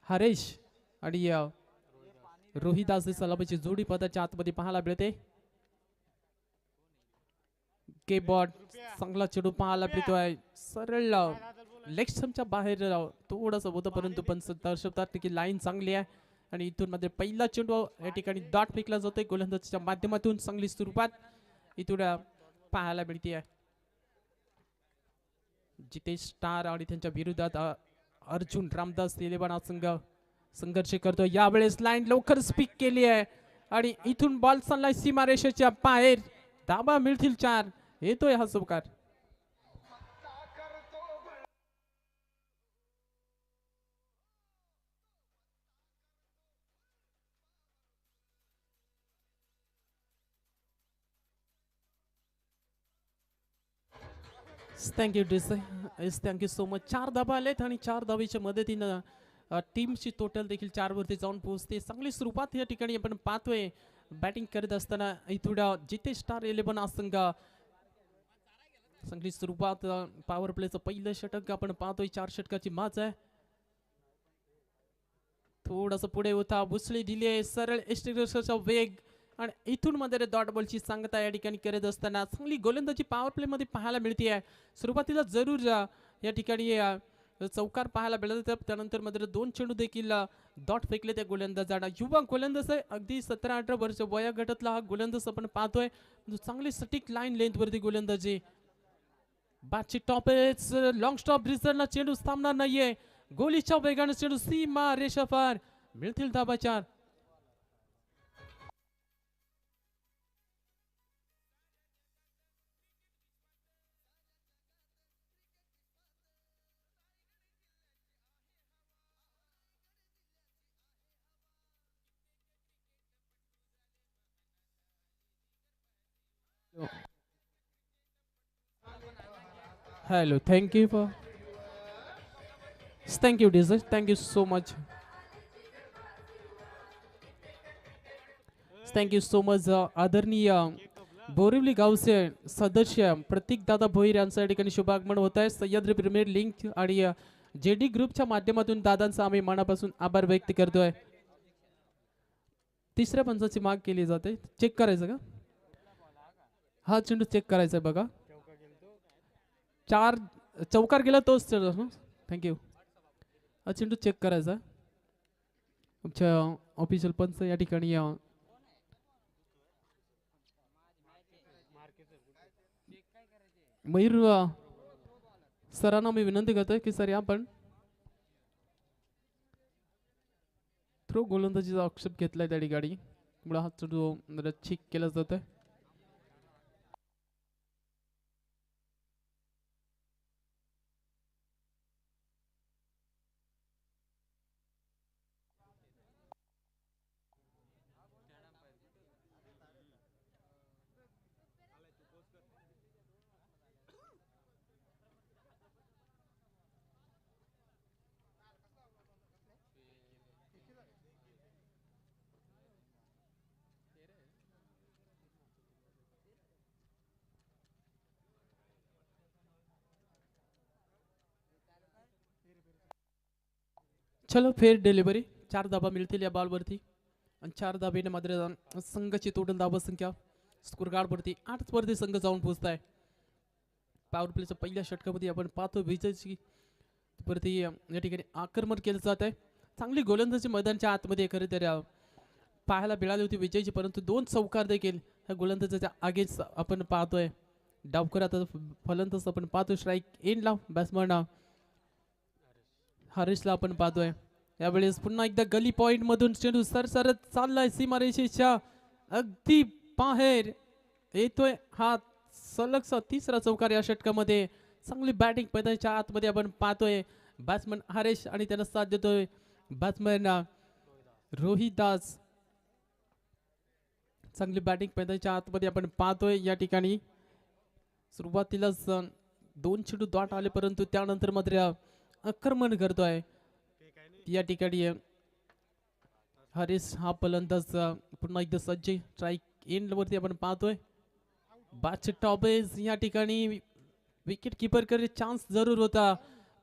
हरेश आणि रोहिदास सलामीची जोडी पदाच्या आतमध्ये पाहायला मिळते. के बॉट चांगला चेडू पाहायला मिळतोय. सरळ लेग स्टंपच्या बाहेर थोडंसं होतं, परंतु पण दर्शवतात की लाईन चांगली आहे. आणि इथून मध्ये पहिला चेंडू या ठिकाणी दाट फेकला जातोय गोलंदाजीच्या माध्यमातून. चांगली सुरुवात इथून पाहायला मिळते. जितेश स्टार आणि त्यांच्या विरोधात अर्जुन रामदास तेलेबाना संघ संघर्ष करतो. यावेळेस लाईन लवकर स्पीक केली आहे आणि इथून बॉल चाललाय सीमारेषेच्या बाहेर. धाबा मिळतील 4. येतोय हा चौकार. Thank you thank you so much. 4 धाबा आलेत आणि 4 धावेच्या मदतीनं टीमची टोटल देखील 4 वरती जाऊन पोहोचते. चांगली सुरुवात या ठिकाणी आपण पाहतोय. बॅटिंग करत असताना इथून जितेश स्टार 11 संघ चांगली सुरुवात. पॉवर प्लेचं पहिलं षटक आपण पाहतोय. 4 षटकाची माच आहे. थोडस पुढे होता, बुसळी दिली आहे, सरळ एस्टिग्रेसचा वेग आणि इथून मध्ये डॉट बॉलची सांगता या ठिकाणी करत असताना चांगली गोलंदाजी पॉवर प्ले मध्ये पाहायला मिळते आहे. सुरुवातीला जरूर या ठिकाणी चौकार पाहायला मिळत, त्यानंतर मध्ये 2 चेंडू देखील डॉट फेकले त्या गोलंदाजांना. युवा गोलंदाज आहे, अगदी 17-18 वर्ष वयोगटातला हा गोलंदाज आपण पाहतोय. चांगली सटीक लाईन लेंथ वरती गोलंदाजी. बॅटची टॉप लॉंग स्टॉप रिझल्टला चेंडू थांबणार नाहीये. गोलीच्या वेगाने चेंडू सीमा रेषा पार. मिळतील धाबा 4. हॅलो, थँक्यू फॉर थँक्यू डिझर, thank you so much. Thank you so much. आदरणीय बोरिवली गावचे सदस्य प्रतीक दादा भोईर यांचं या ठिकाणी शुभागमन होत आहे. सह्याद्री प्रीमियर लीग आणि जेडी ग्रुपच्या माध्यमातून दादांचा आम्ही मनापासून आभार व्यक्त करतोय. तिसऱ्या पंचाची माग केली जाते. चेक करायचं का? हा चेंडू चेक करायचा आहे बघा. 4 चौकार गेला तोच चेंडू. थँक्यू. हा चेंडू चेक करायचा. आमच्या ऑफिशियल पंच या ठिकाणी मयूर सरांना मी विनंती करतोय की सर आपण थ्रो गोलंदाजीचा आक्षेप घेतलाय त्या ठिकाणी, मुळे हा चेंडू चेक केला जातोय. चलो फेर डिलिव्हरी. 4 धाबा मिळतील या बॉलवरती आणि 4 धाब्याने मात्र संघाची टोटल धाबा संख्या स्कोर कार्ड वरती 8 वरती संघ जाऊन पोहोचताय. पॉवर प्लेच्या पहिल्या षटकामध्ये आपण पाहतो विजयची वरती या ठिकाणी आक्रमण केलं जात आहे. चांगली गोलंदाजी मैदानाच्या आतमध्ये खरं तर पाहायला मिळाली होती विजयची, परंतु 2 चौकार देखील ह्या गोलंदाजाच्या आगेच आपण पाहतोय. डावकर आता फलंदाज आपण पाहतो. स्ट्राईक एंडला बॅट्समन हरीशला आपण पाहतोय. यावेळेस पुन्हा एकदा गली पॉइंट मधून चेंडू सरसरत चाललाय सीमारेषेच्या अगदी बाहेर येतोय. हा सलगचा 3रा चौकार या षटकामध्ये. चांगली बॅटिंग मैदानाच्या आतमध्ये आपण पाहतोय. बॅट्समन हरेश आणि त्याला साथ देतोय बॅट्समन रोहिदास. चांगली बॅटिंग मैदानाच्या आतमध्ये आपण पाहतोय. या ठिकाणी सुरुवातीलाच 2 चेंडू डॉट आले, परंतु त्यानंतर मात्र आक्रमण करतोय या ठिकाणी हरीश. हा फलंदाज पुन्हा एकदा सज्ज. स्ट्राईक एंड वरती आपण पाहतोय. बॅटचे टॉपेज या ठिकाणी विकेट किपर कडे चान्स जरूर होता,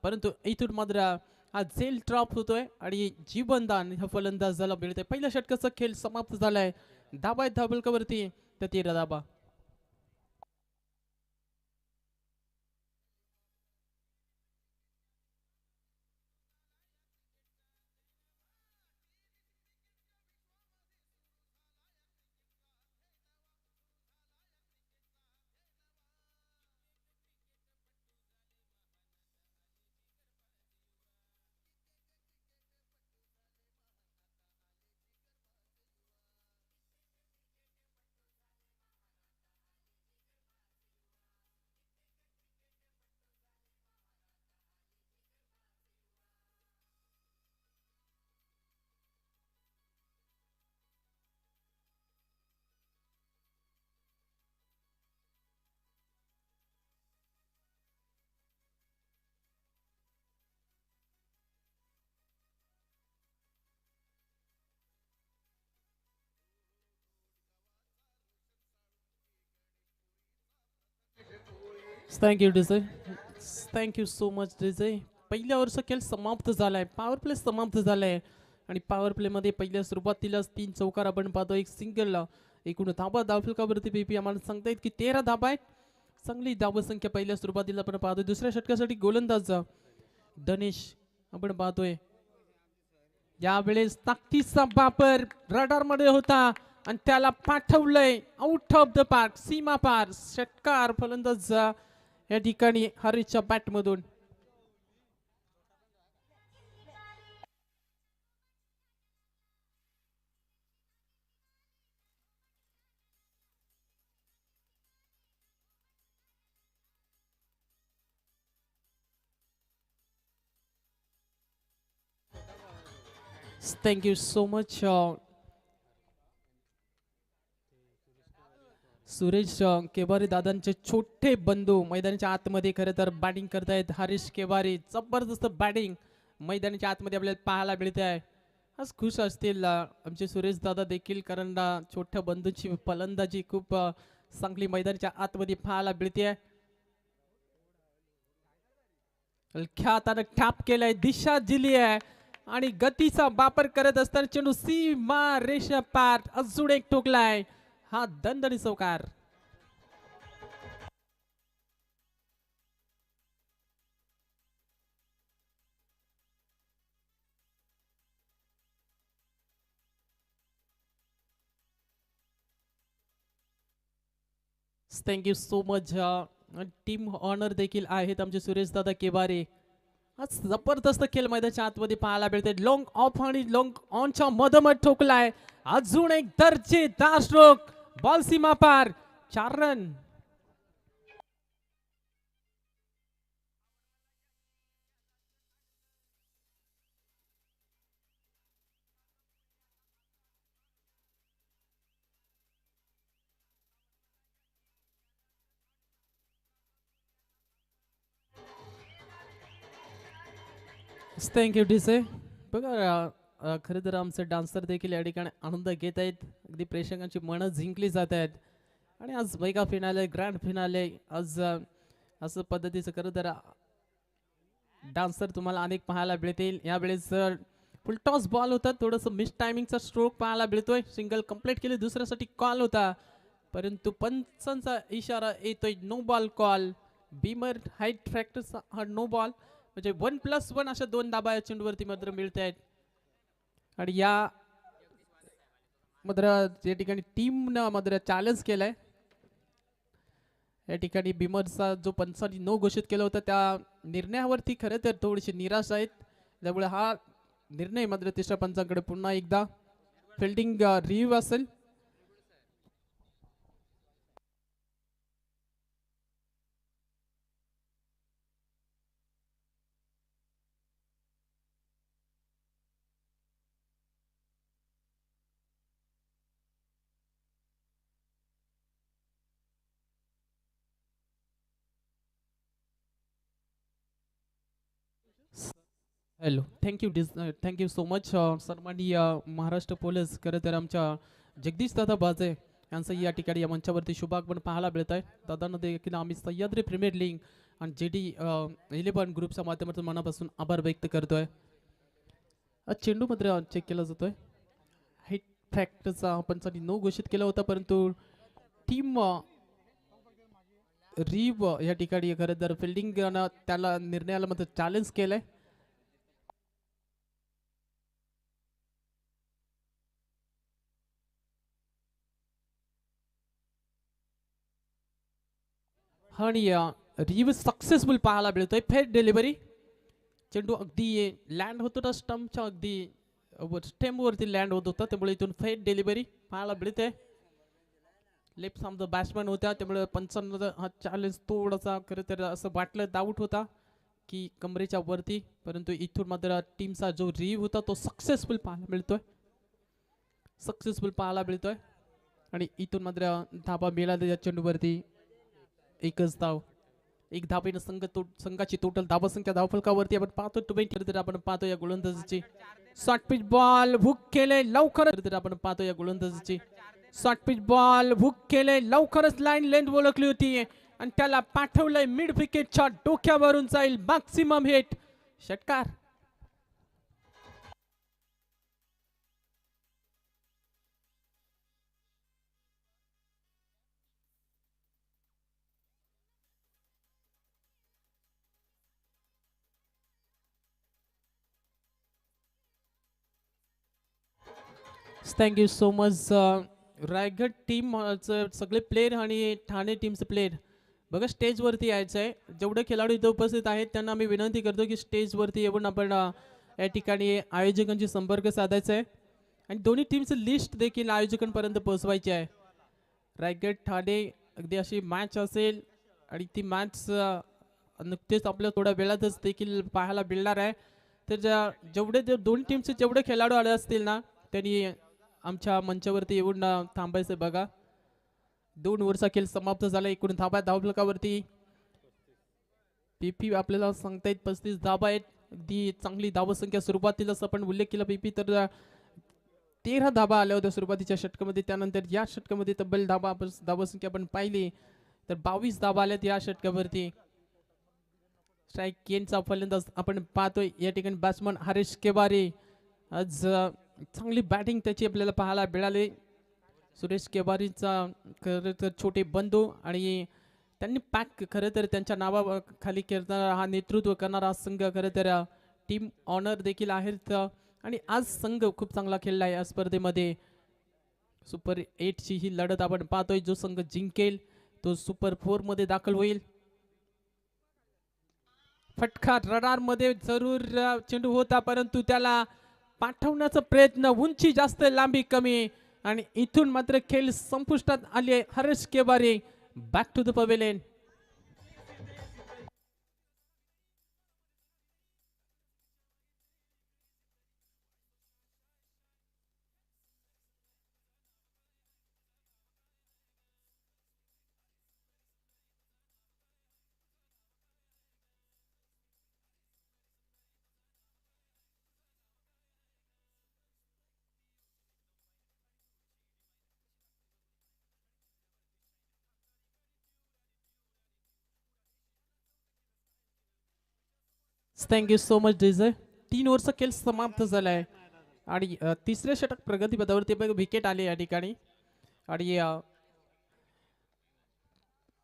परंतु इथून मात्र हा झेल ड्रॉप होतोय आणि जीवनदान ह्या फलंदाजाला मिळतंय. पहिल्या षटकाचा खेळ समाप्त झालाय. धाबा आहेत धाबळकावरती तर 13 धाबा. थँक्यू डिझे. थँक्यू सो मच डिझे. पहिल्या ओव्हरचा खेळ समाप्त झालाय. पॉवर प्ले समाप्त झालाय आणि पॉवर प्ले मध्ये पहिल्या सुरुवातीलाच 3 चौकार आपण पाहतो. एक सिंगल एकूण धाबा धावफलकावरती बीपी आम्हाला सांगतायत की 13 धाबा आहेत. चांगली धाबा संख्या पहिल्या सुरुवातीला आपण पाहतोय. दुसऱ्या षटकासाठी गोलंदाज धनेश आपण पाहतोय. यावेळेस ताकदीचा वापर रडार मध्ये होता आणि त्याला पाठवलंय आउट ऑफ द पार्क, सीमा पार. षटकार फलंदाज या ठिकाणी हरीशच्या बॅट मधून. थँक्यू सो मच सुरेश केवारी दादांचे छोटे बंधू मैदानाच्या आतमध्ये खरं तर बॅटिंग करतायत. हरीश केवारी जबरदस्त बॅटिंग मैदानाच्या आतमध्ये आपल्याला पाहायला मिळते आहे. आज खुश असतील आमचे सुरेश दादा देखील, कारण छोट्या बंधूंची फलंदाजी खूप चांगली मैदानाच्या आतमध्ये पाहायला मिळते आहे. हलक्या हाताने टॅप केलाय, दिशा दिली आहे आणि गतीचा वापर करत असताना चेंडू सीमा रेषा पार. अजून एक ठोकलाय, हा दणदणी चौकार. Thank you so much. Team owner देखील आहेत आमचे सुरेश दादा केवारे. आज जबरदस्त खेळ मैदानाच्या आतमध्ये पाहायला मिळते. लॉंग ऑफ आणि लॉंग ऑनच्या मधोमध ठोकलाय. अजून एक दर्जेदार स्ट्रोक, बॉल सीमा पार. 4 रन. थँक्यू डीसे. बघा खरं तर आमचे डान्सर देखील या ठिकाणी आनंद घेत आहेत. अगदी प्रेक्षकांची मनं जिंकली जात आहेत आणि आज मेगा फिनाले, ग्रँड फिनाले, आज असं पद्धतीचं खरं तर डान्सर तुम्हाला अनेक पाहायला मिळतील. यावेळेस फुलटॉस बॉल होता, थोडंसं मिस टायमिंगचा स्ट्रोक पाहायला मिळतोय. सिंगल कंप्लीट केली, दुसऱ्यासाठी कॉल होता परंतु पंचांचा इशारा येतोय no ball call. Beamer height फॅक्टरचा हा नो बॉल, म्हणजे 1+1 अशा 2 धाबा या चेंडूवरती मात्र मिळत आहेत. आणि या मात्र या ठिकाणी टीमनं मात्र चॅलेंज केलंय. या ठिकाणी बिमरचा जो पंचांनी नो घोषित केला होता त्या निर्णयावरती खरं तर थोडीशी निराश आहेत. त्यामुळे हा निर्णय मात्र तिसऱ्या पंचांकडे पुन्हा एकदा फिल्डिंग रिव्ह्यू असेल. हॅलो, थँक्यू सो मच सन्माननीय महाराष्ट्र पोलीस. खरं तर आमच्या जगदीश दादा बाजे यांचं या ठिकाणी या मंचावरती शुभागमन पाहायला मिळत आहे. दादांना देखील आम्ही सह्याद्री प्रीमियर लीग आणि JD11 ग्रुपच्या माध्यमातून मनापासून आभार व्यक्त करतोय. चेंडू मात्र चेक केला जातोय. हिट फॅक्टरचा पंचांनी नो घोषित केला होता, परंतु टीम रीव या ठिकाणी खरं तर फिल्डिंग त्याला निर्णयाला मात्र चॅलेंज केलंय. आणि रीव सक्सेसफुल पाहायला मिळतोय. फेर डिलिव्हरी, चेंडू अगदी लँड होत होता स्टंपच्या अगदी स्टेमवरती लँड होत होता, त्यामुळे इथून फेर डिलिव्हरी पाहायला मिळते. लेफ्ट सामचा बॅट्समॅन होता, त्यामुळे पंचांना हा चॅलेंज थोडासा खरं तर असं वाटलं डाऊट होता की कमरेच्या वरती, परंतु इथून मात्र टीमचा जो रीव होता तो सक्सेसफुल पाहायला मिळतोय. आणि इथून मात्र धाबा मिळाला या चेंडूवरती. एकच धाव, एक धावेनं संघाची टोटल धावा संख्या धावफलकावरती आपण पाहतो. तर आपण पाहतो या गोलंदाजीची शॉर्ट पिच बॉल हुक केले लवकरच. आपण पाहतो या गोलंदाजीची शॉर्ट पिच बॉल हुक केले लवकरच. लाईन लेंथ ओळखली होती आणि त्याला पाठवलंय मिड विकेटच्या डोक्यावरून जाईल मॅक्सिमम हिट. षटकार. Thank you so much. Raigad team सगळे प्लेयर आणि ठाणे टीमचे प्लेयर बघा स्टेजवरती यायचं आहे. जेवढे खेळाडू इथे उपस्थित आहेत त्यांना मी विनंती करतो की स्टेजवरती येऊन आपण या ठिकाणी आयोजकांशी संपर्क साधायचा आहे आणि दोन्ही टीमचं लिस्ट देखील आयोजकांपर्यंत पोहोचवायची आहे. रायगड ठाणे अगदी अशी मॅच असेल आणि ती मॅच नुकतेच आपल्या थोड्या वेळातच देखील पाहायला मिळणार आहे. तर जेवढे दोन्ही टीमचे जेवढे खेळाडू आले असतील ना त्यांनी आमच्या मंचावरती येऊन थांबायचं. बघा 2 ओव्हरचा खेळ समाप्त झाला. एकूण धाबा धावफलकावरती PP आपल्याला सांगतायत 35 धाबा आहेत. अगदी चांगली धावसंख्या सुरुवातीलाच आपण उल्लेख केला PP तर 13 धाबा आल्या होत्या सुरुवातीच्या षटकामध्ये. त्यानंतर या षटकामध्ये तब्बल धावसंख्या आपण पाहिली तर 22 धाबा आल्यात या षटकावरती. स्ट्राईक केनचा फलंदाज आपण पाहतोय या ठिकाणी बॅट्समन हरीश केवारी. आज चांगली बॅटिंग त्याची आपल्याला पाहायला मिळाली. सुरेश केवारीचा खरं तर छोटे बंधू आणि त्यांनी पॅक खरं तर त्यांच्या नावाखाली खेळणारा हा नेतृत्व करणारा संघ खरं तर टीम ऑनर देखील आहेत आणि आज संघ खूप चांगला खेळला आहे या स्पर्धेमध्ये. सुपर 8ची ही लढत आपण पाहतोय. जो संघ जिंकेल तो सुपर 4 मध्ये दाखल होईल. फटका रडार मध्ये जरूर चेंडू होता, परंतु त्याला पाठवण्याचा प्रयत्न, उंची जास्त लांबी कमी आणि इथून मात्र खेळ संपुष्टात आले. Harish Kewari back to the pavilion. Thank you so much DJ. 3 ओव्हरचा खेळ समाप्त झाला आहे आणि तिसऱ्या षटक प्रगतीपथावरती विकेट आले या ठिकाणी आणि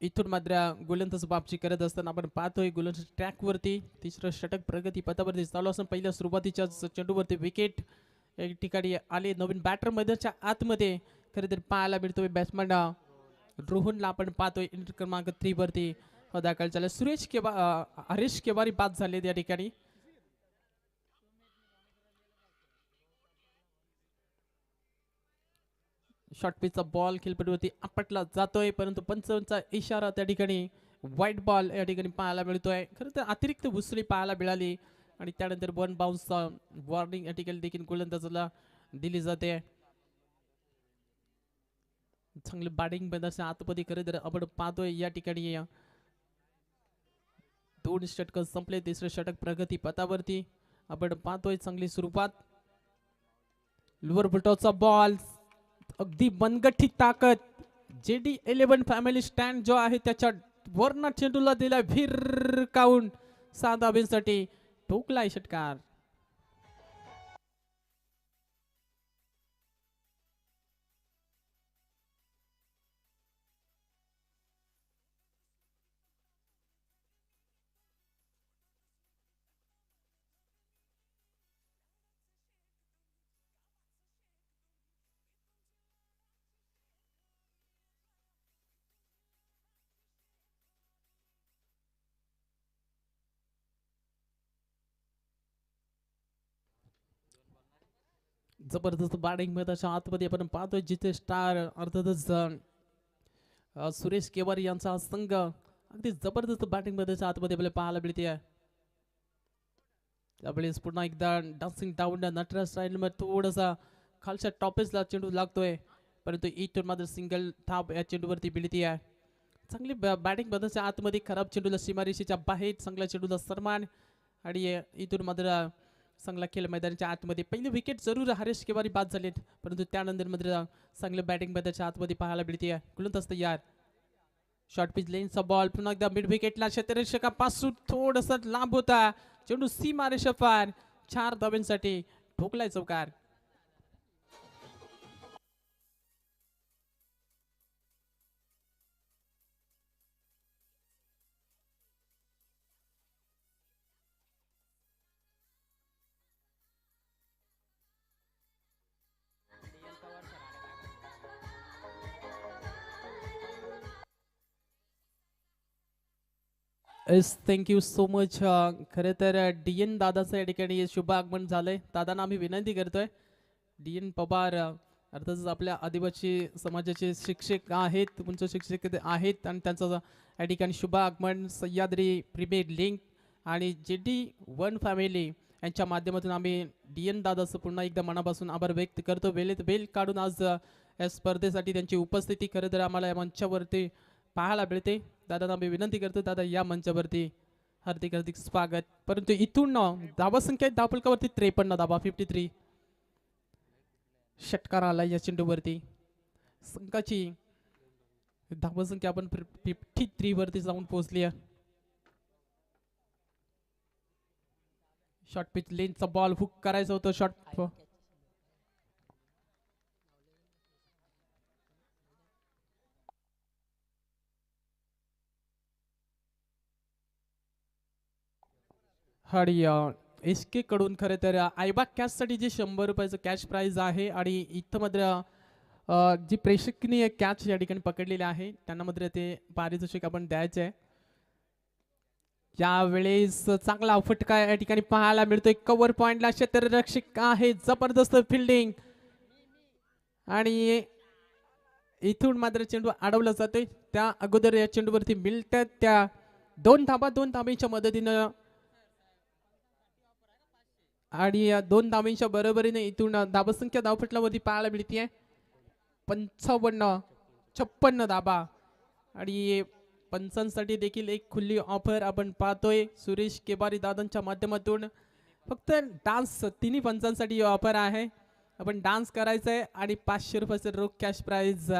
इथून मात्र गोलंदाज बापची करत असताना आपण पाहतोय गोलंदाज ट्रॅकवरती तिसरं षटक प्रगतीपथावरती चालू असताना पहिल्या सुरुवातीच्या चेंडूवरती विकेट या ठिकाणी आले. नवीन बॅटर मैदानाच्या आतमध्ये खरं तर पाहायला मिळतोय बॅट्समॅन रोहनला आपण पाहतोय. क्रमांक 3 वरती दाखल झाला. हरीश केवारी बाद झाले या ठिकाणी. शॉर्ट पिचचा बॉल खेळपट्टीवरती आपटला जातोय, परंतु पंचांचा इशारा त्या ठिकाणी व्हाईट बॉल या ठिकाणी पाहायला मिळतोय. खरं तर अतिरिक्त उसळी पाहायला मिळाली आणि त्यानंतर 1 बाउन्स वॉर्निंग या ठिकाणी देखील गोलंदाजाला दिली जाते. चांगली बॅटिंग बंदाच्या आतमध्ये खरं तर आपण पाहतोय या ठिकाणी 2 षटक संपले. तिसरं षटक प्रगती पथावरती आपण पाहतोय. चांगली सुरुवात. लोअर बुलटॉचा बॉल अगदी मनगठ्ठी ताकद. JD11 फॅमिली स्टँड जो आहे त्याच्या वरना चेंडूला दिला भिरकावून 6 धाब्यांसाठी ठोकलाय षटकार. जबरदस्त बॅटिंग मैदानाच्या आतमध्ये आपण पाहतोय जिथे स्टार अर्थातच सुरेश केवारी यांचा संघ अगदी जबरदस्त बॅटिंग मैदानाच्या आतमध्ये आपल्याला पाहायला मिळते आहे. त्यावेळेस पुन्हा एकदा डान्सिंग डाऊन नटराज स्टाईल मध्ये थोडासा खालच्या टॉपेसला चेंडू लागतोय, परंतु इथून मात्र सिंगल थाप या चेंडूवरती मिळते आहे. चांगली बॅटिंग मैदानाच्या आतमध्ये खराब चेंडूला सीमारेषेच्या बाहेर, चांगल्या चेंडूला सन्मान आणि इथून मात्र चांगला खेळ मैदानाच्या आतमध्ये पहिली विकेट जरूर हरेश केवारी बाद झालेत, परंतु त्यानंतर मात्र चांगलं बॅटिंग मैदानाच्या आतमध्ये पाहायला मिळते आहे. गुलंदाज तयार, शॉर्ट पिच लेनचा बॉल पुन्हा एकदा मिड विकेटला क्षेत्ररक्षकापासून थोडासा लांब होता, चेंडू सीमारेषा पार 4 धाब्यांसाठी ठोकलाय चौकार. S thank you so much. खरं तर डी एन दादाचं या ठिकाणी शुभ आगमन झालंय. दादांना आम्ही विनंती करतोय, डी एन पवार अर्थातच आपल्या आदिवासी समाजाचे शिक्षक आहेत, उंच शिक्षक आहेत आणि त्यांचं या ठिकाणी शुभ आगमन सह्याद्री प्रीमियर लीग आणि जे डी वन फॅमिली यांच्या माध्यमातून आम्ही डी एन दादाचं पुन्हा एकदा मनापासून आभार व्यक्त करतो. वेळेत वेळ काढून आज या स्पर्धेसाठी त्यांची उपस्थिती खरं तर आम्हाला या मंचावरती पाहायला मिळते. दादांना आम्ही विनंती करतो, दादा या मंचावरती हार्दिक हार्दिक स्वागत. परंतु इथून धावा संख्या धावफलकावरती 53 धावा 53 षटकार आला या चेंडूवरती. संघाची धावा संख्या आपण 53 वरती जाऊन पोहोचली आहे. शॉर्ट पिच लेनचा बॉल हुक करायचा होता, शॉर्ट आणि एस के कडून खरं तर आयबा कॅचसाठी जे 100 रुपयाचं कॅश प्राइज आहे आणि इथं मात्र जी प्रेक्षणीय कॅच या ठिकाणी पकडलेले आहे त्यांना मात्र ते पारितोषिक आपण द्यायचे आहे. यावेळेस चांगला फटका या ठिकाणी पाहायला मिळतोय. कव्हर पॉइंटला क्षेत्ररक्षक आहे, जबरदस्त फिल्डिंग आणि इथून मात्र चेंडू अडवला जातोय. त्या अगोदर या चेंडूवरती मिळतात त्या 2 धाब्यांच्या मदतीनं आणि 2 धाब्यांच्या बरोबरीने इथून धावसंख्या धावपटलावरती पाहायला मिळते 55-56 धाबा आणि पंचांसाठी देखील एक खुली ऑफर आपण पाहतोय सुरेश केबारी दादांच्या माध्यमातून. फक्त डान्स तिन्ही पंचांसाठी ऑफर आहे, आपण डान्स करायचा आहे आणि 500 रुपयाचं रोख कॅश प्राइज.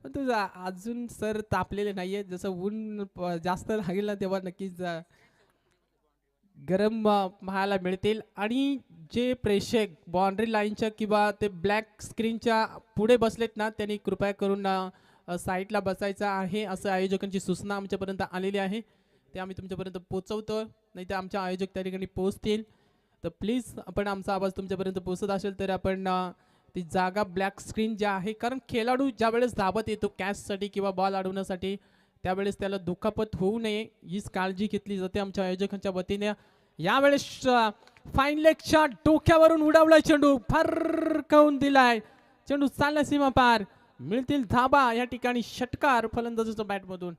पण तुझा अजून सर तापलेले नाहीये, जसं ऊन जास्त लागेल ना तेव्हा नक्कीच गरम पाहायला मिळतील. आणि जे प्रेक्षक बाउंड्री लाईनच्या किंवा ते ब्लॅक स्क्रीनच्या पुढे बसलेत ना, त्यांनी कृपया करून साईडला बसायचं आहे असं आयोजकांची सूचना आमच्यापर्यंत आलेली आहे. ते आम्ही तुमच्यापर्यंत पोहोचवतो, नाही तर आमच्या आयोजक त्या ठिकाणी पोहोचतील. तर प्लीज आपण आमचा आवाज तुमच्यापर्यंत पोहोचत असेल तर आपण ती जागा ब्लॅक स्क्रीन ज्या आहे, कारण खेळाडू ज्या वेळेस धावत येतो कॅचसाठी किंवा बॉल अडवण्यासाठी त्यावेळेस त्याला दुखापत होऊ नये हीच काळजी घेतली जाते आमच्या आयोजकांच्या वतीने. यावेळेस फाईन लेगच्या डोक्यावरून उडवलाय चेंडू, फरकावून दिलाय चेंडू, चालला सीमा पार, मिळतील धाबा या ठिकाणी षटकार फलंदाजाच्या बॅटमधून.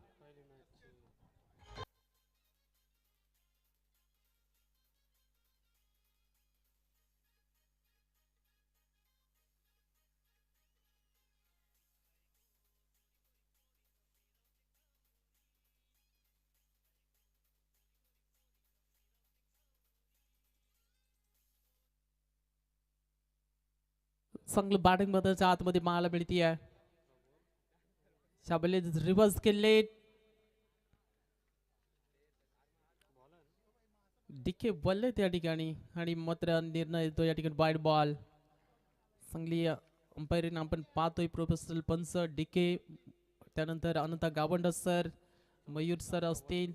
चांगलं बॅटिंग बदलच्या आतमध्ये माला मिळती आहे. शाबले रिव्हर्स केले डीके बोलले त्या ठिकाणी आणि मात्र निर्णय येतो या ठिकाणी वाईड बॉल. चांगली अंपायरिंग आपण पाहतोय. प्रोफेशनल पंच डीके, त्यानंतर अनंता गावंड सर, मयूर सर असतील,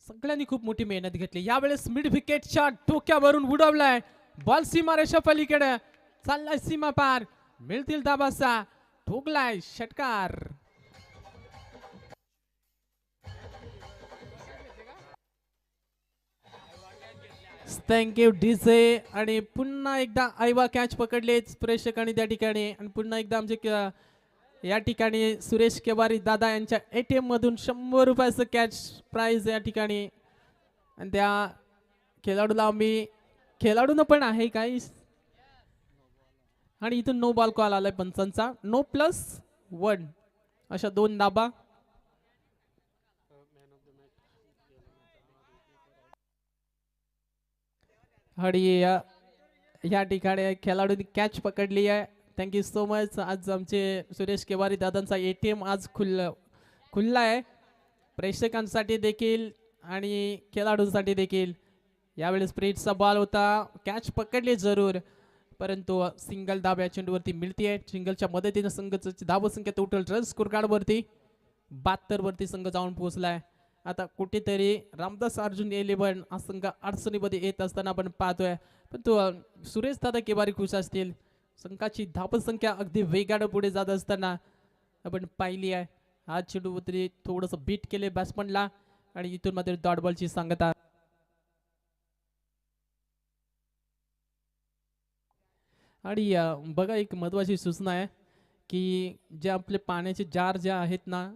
सगळ्यांनी खूप मोठी मेहनत घेतली. यावेळेस मिड विकेटच्या डोक्यावरून उडवलाय बॉल, सीमा रेषा पलीकडे चाललाय, सीमा पार, मिळतील दाबासा, ठोकलाय षटकार. Thank you DJ. आणि पुन्हा एकदा आयवा कॅच पकडलेच प्रेक्षकांनी त्या ठिकाणी. आणि पुन्हा एकदा आमचे या ठिकाणी सुरेश केवारी दादा यांच्या ATM मधून 100 रुपयाचं कॅच प्राइज या ठिकाणी. आणि त्या खेळाडूला आम्ही, खेळाडून पण आहे काही. आणि इथून नो बॉल कॉल आलाय पंचांचा. नो +1 अशा 2 दाबा. आणि या ठिकाणी खेळाडूंनी कॅच पकडली आहे. Thank you so much. आज आमचे सुरेश केवारी दादांचा ATM आज खुल्ला आहे प्रेक्षकांसाठी देखील आणि खेळाडूंसाठी देखील. यावेळेस स्प्रिटचा बॉल होता, कॅच पकडले जरूर, परंतु सिंगल दाब या चेंडूवरती मिळते. सिंगलच्या मदतीने संघाची धावसंख्या टोटल रन स्कोर कार्ड वरती 72 वरती संघ जाऊन पोहोचलाय. आता कुठेतरी रामदास अर्जुन 11 हा संघ अडचणीमध्ये येत असताना आपण पाहतोय, पण तो सुरेश दादा केवारी खुश असतील. संघाची धावसंख्या अगदी वेगाने पुढे जात असताना आपण पाहिली आहे. हा चेंडूवरती थोडंसं बीट केले बॅट्समनला आणि इथून मध्ये डॉट बॉलची सांगता. आणि बघा, एक महत्त्वाची सूचना आहे की जे आपले पाण्याचे जार जे आहेत ना,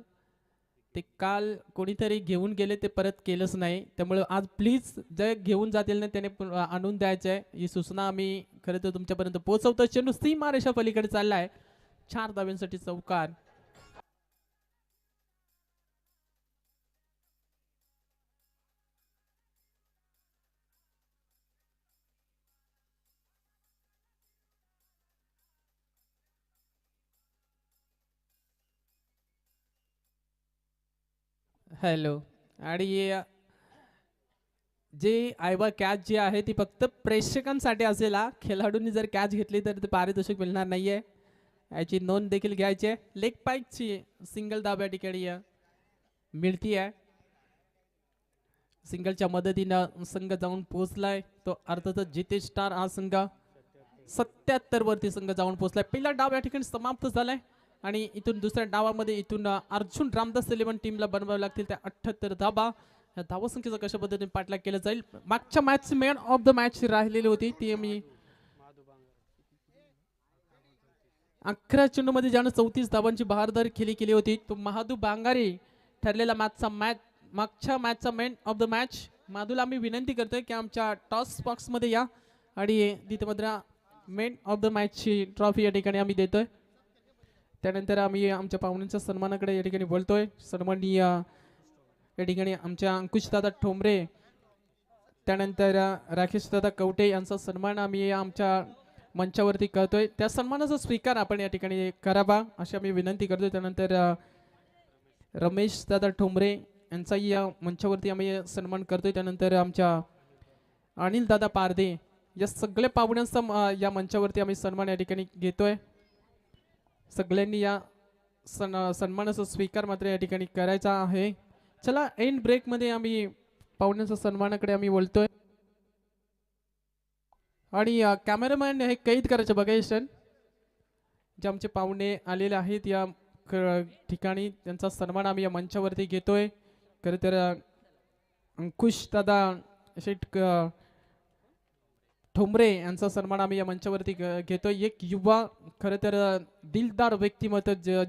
ते काल कोणीतरी घेऊन गेले, ते परत केलंच नाही. त्यामुळे आज प्लीज जे घेऊन जातील ना त्याने आणून द्यायचं आहे. ही सूचना आम्ही खरं तर तुमच्यापर्यंत पोहोचवतो. चेंडू सीमा रेषा पलीकडे चाललाय, 4 धाव्यांसाठी चौकार. हॅलो. आणि जे आयवा कॅच जी आहे ती फक्त प्रेक्षकांसाठी असेल. खेळाडूंनी जर कॅच घेतली तर ते पारितोषिक मिळणार नाहीये, याची नोंद देखील घ्यायची आहे. लेग पाईकची सिंगल दाब या ठिकाणी मिळती आहे. सिंगलच्या मदतीनं संघ जाऊन पोहोचलाय तो अर्थातच जितेश स्टार हा संघ 77 वरती संघ जाऊन पोहोचलाय. पहिला डाव या ठिकाणी समाप्त झालाय आणि इथून दुसऱ्या डावामध्ये इथून अर्जुन रामदास 11 टीमला बनवावे लागतील त्या 78 धाबा. या धावसंख्येचा कशा पद्धतीने पाठलाग केला जाईल. मागच्या match man of the match राहिलेली होती ती मी 11 चेंडूमध्ये ज्यानं 34 धावांची बहारदारी केली होती तो महादू बांगारी ठरलेला मागच्या मॅचचा मॅन ऑफ द मॅच. माधूला आम्ही विनंती करतोय की आमच्या टॉस बॉक्स मध्ये या आणि तिथे मात्र मॅन ऑफ द मॅचची ट्रॉफी या ठिकाणी आम्ही देतोय. त्यानंतर आम्ही आमच्या पाहुण्यांच्या सन्मानाकडे या ठिकाणी बोलतोय. सन्माननीय या ठिकाणी आमच्या अंकुशदादा ठोंबरे, त्यानंतर राकेशदादा कवटे यांचा सन्मान आम्ही आमच्या मंचावरती करतोय. त्या सन्मानाचा स्वीकार आपण या ठिकाणी करावा अशी आम्ही विनंती करतोय. त्यानंतर रमेश दादा ठोंबरे यांचाही या मंचावरती आम्ही सन्मान करतोय. त्यानंतर आमच्या अनिल दादा पारदे या सगळ्या पाहुण्यांचा या मंचावरती आम्ही सन्मान या ठिकाणी घेतोय. सगळ्यांनी या सन्मानाचा स्वीकार मात्र या ठिकाणी करायचा आहे. चला एंड ब्रेक मध्ये आम्ही पाहुण्यांच्या सन्मानाकडे आम्ही बोलतोय आणि कॅमेरामॅन हे कैद करायचे बघायचं जे आमचे पाहुणे आलेले आहेत या ठिकाणी त्यांचा सन्मान आम्ही या मंचावरती घेतोय. खरं तर अंकुश दादा शेठ ठोंबरे यांचा सन्मान आम्ही या मंचावरती घेतोय. एक युवा खरं तर दिलदार व्यक्तिमत्व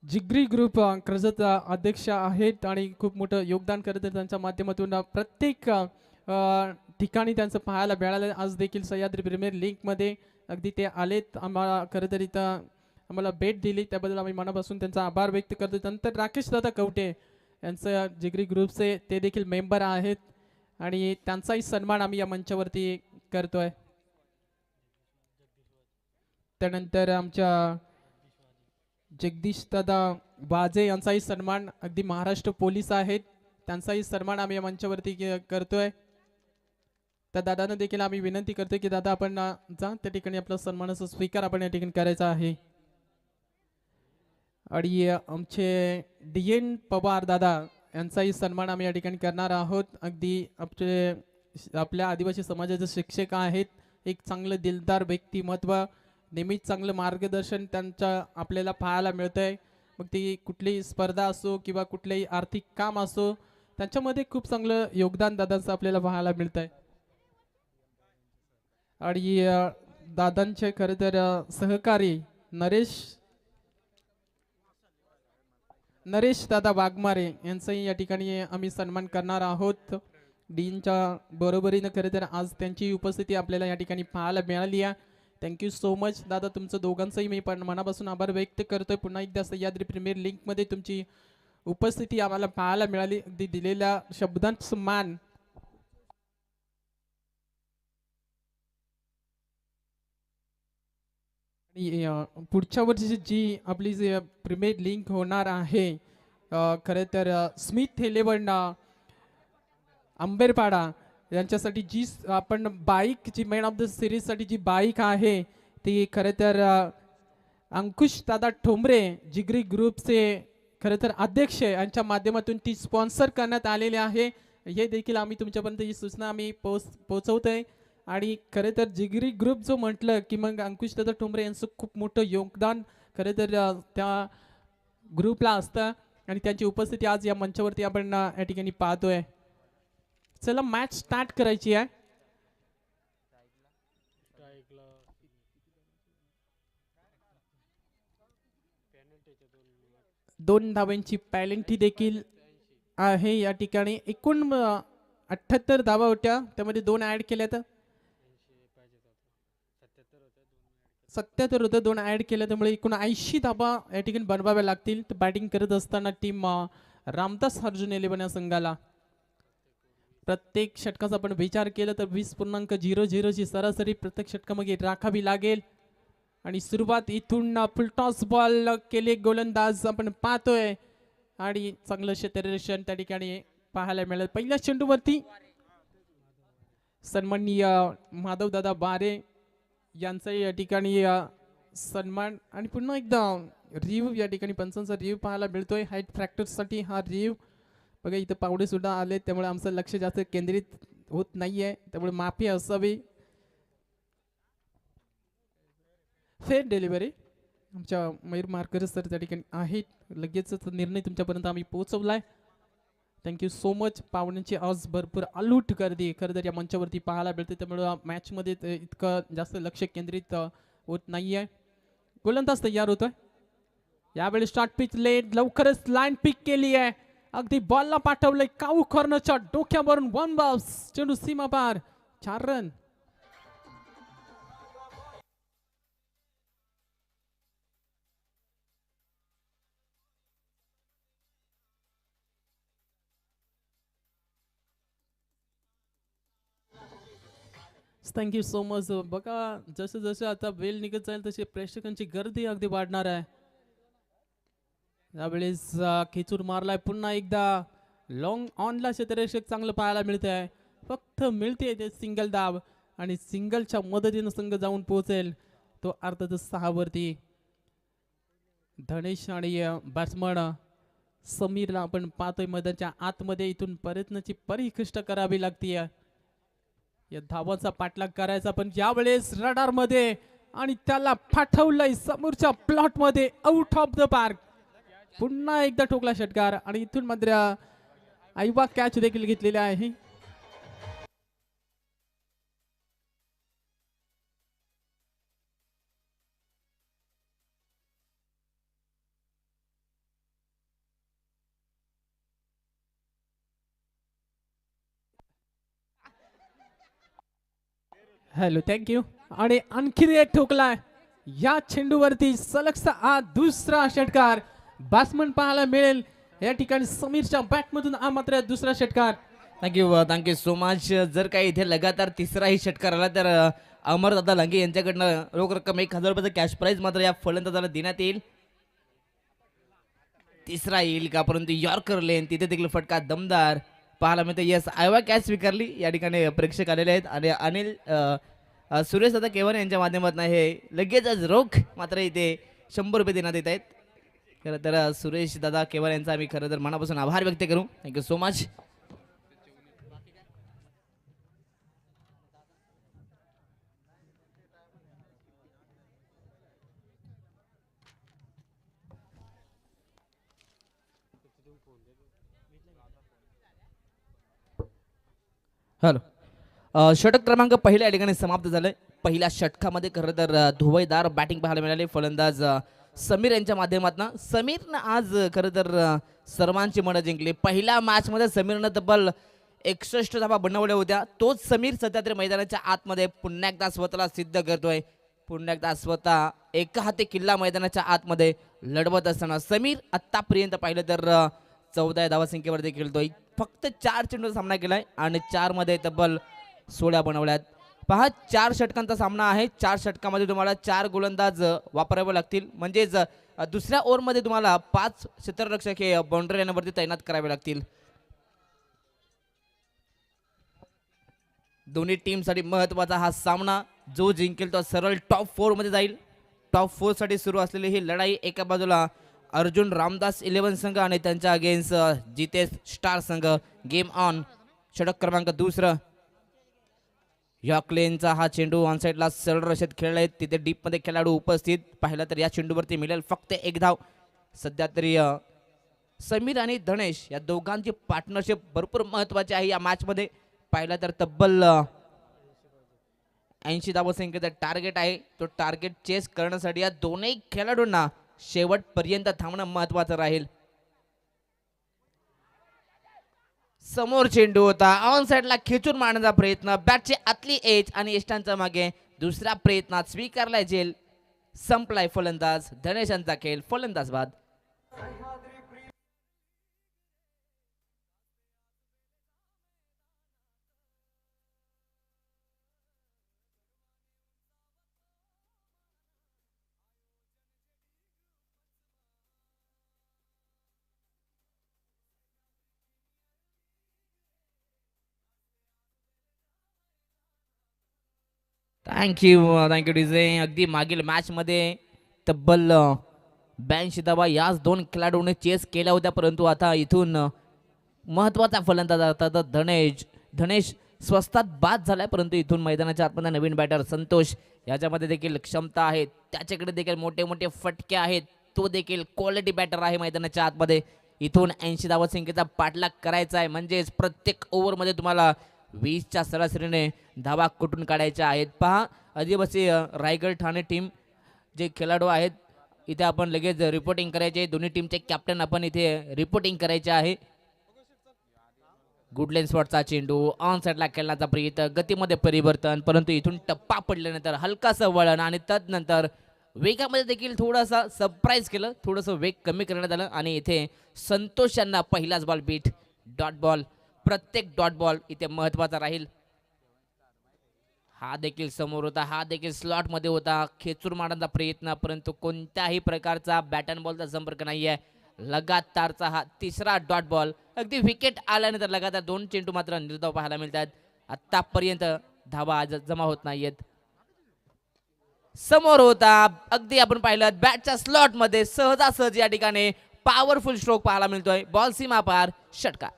जिगरी ग्रुप कर्जत अध्यक्ष आहेत आणि खूप मोठं योगदान करत आहेत. त्यांच्या माध्यमातून प्रत्येक ठिकाणी त्यांचं पाहायला मिळालं. आज देखील सह्याद्री प्रीमियर लीगमध्ये अगदी ते आलेत. आम्हाला खरं तर इथं आम्हाला भेट दिली त्याबद्दल आम्ही मनापासून त्यांचा आभार व्यक्त करतो. नंतर राकेश दादा कवटे यांचं जिगरी ग्रुपचे ते देखील मेंबर आहेत आणि त्यांचाही सन्मान आम्ही या मंचावरती करतोय. त्यानंतर आमच्या जगदीश दादा वाजे यांचाही सन्मान, अगदी महाराष्ट्र पोलीस आहेत त्यांचाही सन्मान आम्ही या मंचावरती करतोय. त्या दादांना देखील आम्ही विनंती करतोय की दादा आपण जा त्या ठिकाणी आपला सन्मानाचा स्वीकार आपण या ठिकाणी करायचा आहे. आणि आमचे DN पवार दादा यांचाही सन्मान आम्ही या ठिकाणी करणार आहोत. अगदी आपल्या आदिवासी समाजाचे शिक्षक आहेत. एक चांगलं दिलदार व्यक्तिमत्व, नेहमीच चांगलं मार्गदर्शन त्यांच्या आपल्याला पाहायला मिळतंय. मग ती कुठलीही स्पर्धा असो किंवा कुठलेही आर्थिक काम असो, त्यांच्यामध्ये खूप चांगलं योगदान दादांचं आपल्याला पाहायला मिळतंय. आणि दादांचे खरं तर सहकारी नरेश दादा वाघमारे यांचाही या ठिकाणी आम्ही सन्मान करणार आहोत. डीनच्या बरोबरीनं खरं तर आज त्यांची उपस्थिती आपल्याला या ठिकाणी पाहायला मिळाली आहे. थँक्यू सो मच दादा, तुमचं दोघांचंही मी पण मनापासून आभार व्यक्त करतोय. पुन्हा एकदा सह्याद्री प्रीमियर लीगमध्ये तुमची उपस्थिती आम्हाला पाहायला मिळाली. अगदी दिलेल्या शब्दांचं मान. पुढच्या वर्षी जी आपली जी प्रीमियर लीग होणार आहे, खरं तर स्मिथ 11 आंबेरपाडा यांच्यासाठी जी आपण बाईक, जी मॅन ऑफ द सिरीजसाठी जी बाईक आहे ती खरं तर अंकुश दादा ठोंबरे जिगरी ग्रुपचे खरं तर अध्यक्ष यांच्या माध्यमातून ती स्पॉन्सर करण्यात आलेले आहे. हे देखील आम्ही तुमच्यापर्यंत ही सूचना आम्ही पोहोचवतोय. आणि खरं तर जिगरी ग्रुप जो म्हटलं की मग अंकुश दादा ठोंबरे यांचं खूप मोठं योगदान खरं तर त्या ग्रुपला असतं आणि त्यांची उपस्थिती आज या मंचावरती आपण या ठिकाणी पाहतोय. चला मॅच स्टार्ट करायची आहे. दोन धावांची पॅलेंटी देखील आहे या ठिकाणी. एकूण 78 धावा होत्या, त्यामध्ये 2 ऍड केल्या तर 77 होतं, 2 ऍड केल्या, त्यामुळे एकूण 80 धावा या ठिकाणी बनवाव्या लागतील. तर बॅटिंग करत असताना टीम रामदास अर्जुन 11 या संघाला प्रत्येक षटकाचा आपण विचार केला तर 20.00 ची सरासरी प्रत्येक षटकामध्ये राखावी लागेल. आणि सुरुवात इथून फुलटॉस बॉल केले गोलंदाज आपण पाहतोय आणि चांगलं क्षेत्ररक्षण त्या ठिकाणी पाहायला मिळेल. पहिल्या चेंडूवरती सन्माननीय माधवदादा बारे यांचाही या ठिकाणी सन्मान. आणि पुन्हा एकदा रिव्ह्यू या ठिकाणी पंचांचा रिव्ह्यू पाहायला मिळतोय. हाईट फ्रॅक्चरसाठी हा रिव्ह्यू बघा, इथं पावडे सुद्धा आले, त्यामुळे आमचं लक्ष जास्त केंद्रित होत नाहीये, त्यामुळे माफी असावी. फेअर डिलिव्हरी आमच्या मयूर मार्कर सर त्या ठिकाणी आहेत. लगेचच निर्णय तुमच्यापर्यंत आम्ही पोहोचवलाय. Thank you so much. पाहुण्यांची आज भरपूर अलूट गर्दी खरं तर या मंचावरती पाहायला मिळते, त्यामुळे मॅचमध्ये इतकं जास्त लक्ष केंद्रित होत नाहीये. गोलंदाज तयार होतोय. यावेळी स्टार्ट पिच लेट, लवकरच लाईन पिक केली आहे. अगदी बॉलला पाठवलंय काऊ कॉर्नरच्या डोक्यावरून. 1 बॉल, चेंडू सीमा पार, 4 रन. Thank you so much. बघा, जसं जसं आता वेळ निघत जाईल तशी प्रेक्षकांची गर्दी अगदी वाढणार आहे. यावेळेस खेचून मारलाय पुन्हा एकदा. लॉंग ऑनला क्षेत्ररक्षक चांगलं पाहायला मिळत आहे. फक्त मिळते ते सिंगल दाब आणि सिंगलच्या मदतीनं संघ जाऊन पोहोचेल तो अर्थातच 6 वरती. धनेश आणि बॅट्समन समीरला आपण पाहतोय मैदानाच्या आतमध्ये. इथून प्रयत्नाची परिकष्ट करावी लागते या धावांचा पाठलाग करायचा, पण यावेळेस रडार मध्ये आणि त्याला पाठवलंय समोरच्या प्लॉट मध्ये, आउट ऑफ द पार्क. पुन्हा एकदा ठोकला षटकार आणि इथून मात्र आईबा कॅच देखील घेतलेली आहे. Hello, thank you. आणि आणखी एक ठोकलाय या चेंडूवरती सलगचा दुसरा षटकार बॅट्समन पाहायला मिळेल या ठिकाणी. समीरच्या बॅटमधून मात्र दुसरा षटकार. Thank you so much. जर काही इथे लगातार तिसराही षटकार आला तर अमरदादा लंगे यांच्याकडनं रोख रक्कम 1000 रुपयाचं कॅश प्राईज मात्र या फलंदाजाला देण्यात येईल. तिसरा येईल का, परंतु यॉर्कर लेन तिथे देखील फटका दमदार पाहायला मिळतो. यस, आयवा कॅच स्वीकारली या ठिकाणी प्रेक्षक आलेले आहेत आणि अनिल सुरेश दादा केवळ यांच्या माध्यमातून हे लगेचच रोख मात्र इथे 100 रुपये देण्यात येत आहेत. खरं तर सुरेश दादा केवळ यांचा आम्ही खरं तर मनापासून आभार व्यक्त करू. Thank you so much. हॅलो, षटक क्रमांक पहिल्या या ठिकाणी समाप्त झालंय. पहिल्या षटकामध्ये खरं तर धुवैदार बॅटिंग पाहायला मिळाली. फलंदाज समीर यांच्या माध्यमातून समीरनं आज खरं तर सर्वांची मनं जिंकली. पहिल्या मॅचमध्ये समीरनं तब्बल 61 धावा बनवल्या होत्या. तोच समीर सध्या तरी मैदानाच्या आतमध्ये पुन्हा एकदा स्वतःला सिद्ध करतोय. पुन्हा एकदा स्वतः एका हाती किल्ला मैदानाच्या आतमध्ये लढवत असताना समीर आत्तापर्यंत पाहिलं तर 14 धावासंख्येवर देखील खेळतोय. फक्त 4 चेंडूचा सामना केलाय आणि 4 मध्ये तब्बल 16 बनवल्यात. पहा, 4 षटकांचा सामना आहे. 4 षटकामध्ये तुम्हाला 4 गोलंदाज वापरावे लागतील. म्हणजेच दुसऱ्या ओव्हरमध्ये तुम्हाला 5 क्षेत्ररक्षक हे बाउंड्री लाईनवरती तैनात करावे लागतील. दोन्ही टीमसाठी महत्त्वाचा हा सामना. जो जिंकेल तो सरळ टॉप 4 मध्ये जाईल. टॉप 4 साठी सुरू असलेली ही लढाई, एका बाजूला अर्जुन रामदास 11 संघ आणि त्यांच्या अगेन्स्ट जितेश स्टार संघ. Game on. षटक क्रमांक दुसरं. यॉर्कलेनचा हा चेंडू ऑनसाईडला सरळ रशेत खेळलाय. तिथे डीपमध्ये खेळाडू उपस्थित. पाहिलं तर या चेंडूवरती मिळेल फक्त 1 धाव. सध्या तरी समीर आणि धनेश या दोघांची पार्टनरशिप भरपूर महत्त्वाची आहे या मॅचमध्ये. पाहिलं तर तब्बल 80 धावसंख्येचं टार्गेट आहे. तो टार्गेट चेस करण्यासाठी या दोन्ही खेळाडूंना शेवटपर्यंत थांबणं महत्त्वाचं राहील. समोर चेंडू होता. ऑन साइडला खेचून मारण्याचा प्रयत्न. बॅटची आतली एज आणि यष्टांच्या मागे दुसऱ्या प्रयत्नात स्वीकारलाय झेल. संपलाय फलंदाज धनेशांचा खेळ. फलंदाज बाद. Thank you DJ. अगदी मागील मॅचमध्ये तब्बल 82 धावा याच 2 खेळाडूंनी चेस केल्या होत्या. परंतु आता इथून महत्त्वाचा फलंदाज आता धनेश स्वस्तात बाद झालाय. परंतु इथून मैदानाच्या आतमध्ये नवीन बॅटर संतोष याच्यामध्ये देखील क्षमता आहे. त्याच्याकडे देखील मोठे मोठे फटके आहेत. तो देखील क्वालिटी बॅटर आहे मैदानाच्या आतमध्ये. इथून 80 धावा संख्येचा पाठलाग करायचा आहे. म्हणजेच प्रत्येक ओव्हरमध्ये तुम्हाला 20च्या सरासरीने धावा कुठून काढायच्या आहेत. पहा, आदिवासी रायगड ठाणे टीम जे खेळाडू आहेत इथे आपण लगेच रिपोर्टिंग करायचे. दोन्ही टीमचे कॅप्टन आपण इथे रिपोर्टिंग करायचे आहे. गुडलेन स्पॉटचा चेंडू ऑन साइडला खेळण्याचा प्रयत्न. गतीमध्ये परिवर्तन, परंतु इथून टप्पा पडल्यानंतर हलकासा वळण आणि तदनंतर वेगामध्ये देखील थोडासा सरप्राईज केलं. थोडंसं वेग कमी करण्यात आलं आणि इथे संतोष यांना पहिलाच बॉल बीट. Dot ball. प्रत्येक डॉट बॉल इथे महत्त्वाचा राहील. हा देखील समोर होता. हा देखील स्लॉटमध्ये होता. खेचून मारण्याचा प्रयत्न, परंतु कोणत्याही प्रकारचा बॅट अँड बॉलचा संपर्क नाही आहे. लगातारचा हा तिसरा डॉट बॉल. अगदी विकेट आल्यानंतर लगातार 2 चेंडू मात्र निर्धाव पाहायला मिळतात. आतापर्यंत धावा जमा होत नाहीयेत. समोर होता. अगदी आपण पाहिलं बॅटच्या स्लॉटमध्ये सहजासहज या ठिकाणी पॉवरफुल स्ट्रोक पाहायला मिळतोय. बॉल सीमा पार. षटकार.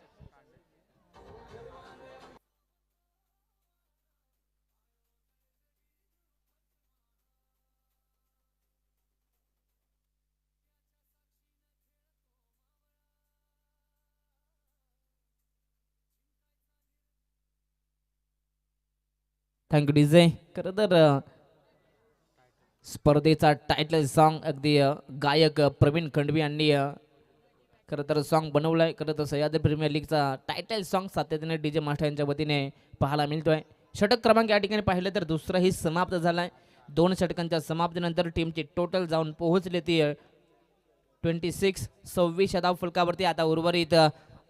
Thank you DJ. खरं तर स्पर्धेचा टायटल सॉन्ग अगदी गायक प्रवीण खंडवी यांनी खरं तर सॉन्ग बनवलंय. खरं तर सह्याद्री प्रीमियर लीगचा टायटल सॉन्ग सातत्याने डीजे मास्टर यांच्या वतीने पाहायला मिळतोय. षटक क्रमांक या ठिकाणी पाहिलं तर दुसराही समाप्त झालाय. 2 षटकांच्या समाप्तीनंतर टीमची टोटल जाऊन पोहोचली ती 26 धाव फलकावरती. आता उर्वरित